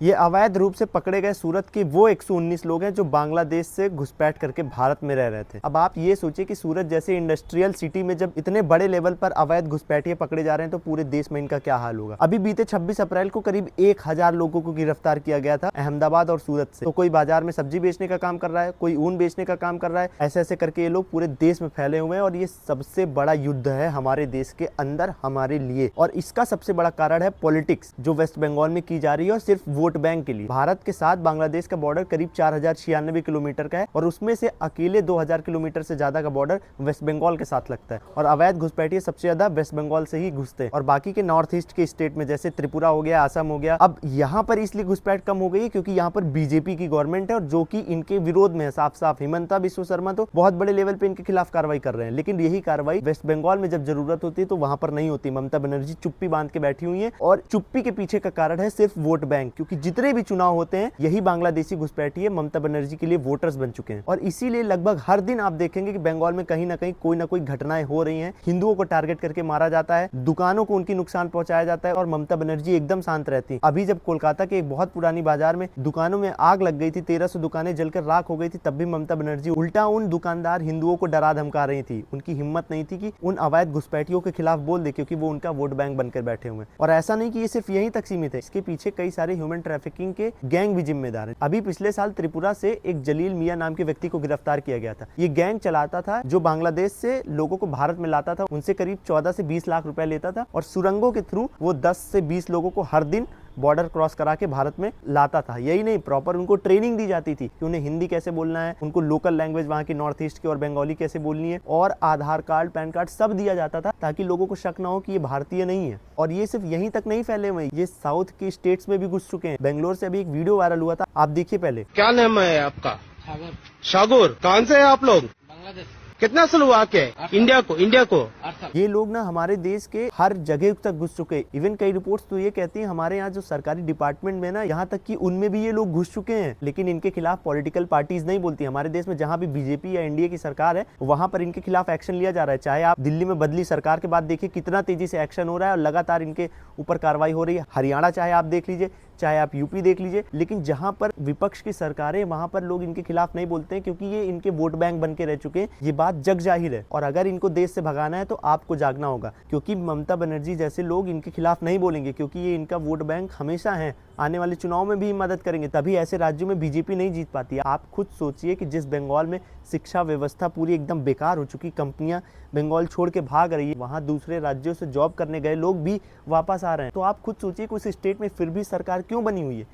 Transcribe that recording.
ये अवैध रूप से पकड़े गए सूरत के वो 119 लोग हैं जो बांग्लादेश से घुसपैठ करके भारत में रह रहे थे। अब आप ये सोचिए कि सूरत जैसे इंडस्ट्रियल सिटी में जब इतने बड़े लेवल पर अवैध घुसपैठिए पकड़े जा रहे हैं तो पूरे देश में इनका क्या हाल होगा। अभी बीते 26 अप्रैल को करीब 1000 लोगों को गिरफ्तार किया गया था अहमदाबाद और सूरत से। तो कोई बाजार में सब्जी बेचने का काम कर रहा है, कोई ऊन बेचने का काम कर रहा है, ऐसे ऐसे करके ये लोग पूरे देश में फैले हुए हैं और ये सबसे बड़ा युद्ध है हमारे देश के अंदर हमारे लिए। और इसका सबसे बड़ा कारण है पॉलिटिक्स जो वेस्ट बंगाल में की जा रही है और सिर्फ वोट बैंक के लिए। भारत के साथ बांग्लादेश का बॉर्डर करीब 4096 किलोमीटर का है और उसमें से अकेले 2000 किलोमीटर से ज्यादा का बॉर्डर वेस्ट बंगाल के साथ लगता है और अवैध घुसपैठिए सबसे ज्यादा वेस्ट बंगाल से ही घुसते हैं और बाकी के नॉर्थ ईस्ट के स्टेट में जैसे त्रिपुरा हो गया, असम हो गया। अब यहाँ पर इसलिए घुसपैठ कम हो गई है क्योंकि यहाँ पर बीजेपी की गवर्नमेंट है और जो कि इनके विरोध में है साफ साफ। हिमंता बिस्वा शर्मा तो बहुत बड़े लेवल पे इनके खिलाफ कार्रवाई कर रहे हैं, लेकिन यही कार्रवाई वेस्ट बंगाल में जब जरूरत होती है तो वहां पर नहीं होती। ममता बनर्जी चुप्पी बांध के बैठी हुई है और चुप्पी के पीछे का कारण है सिर्फ वोट बैंक, क्योंकि जितने भी चुनाव होते हैं यही बांग्लादेशी घुसपैठिए ममता बनर्जी के लिए वोटर्स बन चुके हैं। और इसीलिए लगभग हर दिन आप देखेंगे कि बंगाल में कहीं ना कहीं कोई घटनाएं हो रही हैं। हिंदुओं को टारगेट करके मारा जाता है, दुकानों को उनकी नुकसान पहुंचाया जाता है और ममता बनर्जी एकदम शांत रहती है। अभी जब कोलकाता के एक बहुत पुरानी बाजार में दुकानों में आग लग गई थी, 1300 दुकानें जलकर राख हो गई थी, तब भी ममता बनर्जी उल्टा उन दुकानदार हिंदुओं को डरा धमका रही थी। उनकी हिम्मत नहीं थी कि उन अवैध घुसपैठियों के खिलाफ बोल दे, क्योंकि वो उनका वोट बैंक बनकर बैठे हुए हैं। और ऐसा नहीं कि ये सिर्फ यहीं तक सीमित है, इसके पीछे कई सारे ह्यूमन ट्रैफिकिंग के गैंग भी जिम्मेदार हैं। अभी पिछले साल त्रिपुरा से एक जलील मियां नाम के व्यक्ति को गिरफ्तार किया गया था। ये गैंग चलाता था जो बांग्लादेश से लोगों को भारत में लाता था, उनसे करीब 14 से 20 लाख रुपए लेता था और सुरंगों के थ्रू वो 10 से 20 लोगों को हर दिन बॉर्डर क्रॉस करा के भारत में लाता था। यही नहीं, प्रॉपर उनको ट्रेनिंग दी जाती थी कि उन्हें हिंदी कैसे बोलना है, उनको लोकल लैंग्वेज वहाँ की नॉर्थ ईस्ट की और बंगाली कैसे बोलनी है, और आधार कार्ड, पैन कार्ड सब दिया जाता था ताकि लोगों को शक ना हो कि ये भारतीय नहीं है। और ये सिर्फ यहीं तक नहीं फैले हुए, ये साउथ के स्टेट्स में भी घुस चुके हैं। बेंगलोर से अभी एक वीडियो वायरल हुआ था, आप देखिए पहले। क्या नाम है आपका? सागर। शागुर। कहाँ से है आप लोग? बांग्लादेश। कितना साल हुआ के? इंडिया को 8 साल। ये लोग ना हमारे देश के हर जगह तक घुस चुके हैं। इवन कई रिपोर्ट्स तो ये कहती हैं हमारे यहाँ जो सरकारी डिपार्टमेंट में ना, यहाँ तक कि उनमें भी ये लोग घुस चुके हैं, लेकिन इनके खिलाफ पॉलिटिकल पार्टीज नहीं बोलती। हमारे देश में जहाँ भी बीजेपी या एनडीए की सरकार है वहां पर इनके खिलाफ एक्शन लिया जा रहा है। चाहे आप दिल्ली में बदली सरकार के बाद देखिए कितना तेजी से एक्शन हो रहा है और लगातार इनके ऊपर कार्रवाई हो रही है। हरियाणा चाहे आप देख लीजिए, चाहे आप यूपी देख लीजिए, लेकिन जहां पर विपक्ष की सरकारें वहां पर लोग इनके खिलाफ नहीं बोलते हैं क्योंकि ये इनके वोट बैंक बन के रह चुके हैं। ये बात जग जाहिर है। और अगर इनको देश से भगाना है तो आपको जागना होगा, क्योंकि ममता बनर्जी जैसे लोग इनके खिलाफ नहीं बोलेंगे, क्योंकि ये इनका वोट बैंक हमेशा है। आने वाले चुनाव में भी मदद करेंगे, तभी ऐसे राज्यों में बीजेपी नहीं जीत पाती है। आप खुद सोचिए कि जिस बंगाल में शिक्षा व्यवस्था पूरी एकदम बेकार हो चुकी, कंपनियां बंगाल छोड़ के भाग रही है, वहां दूसरे राज्यों से जॉब करने गए लोग भी वापस आ रहे हैं। तो आप खुद सोचिए कि उस स्टेट में फिर भी सरकार क्यों बनी हुई है।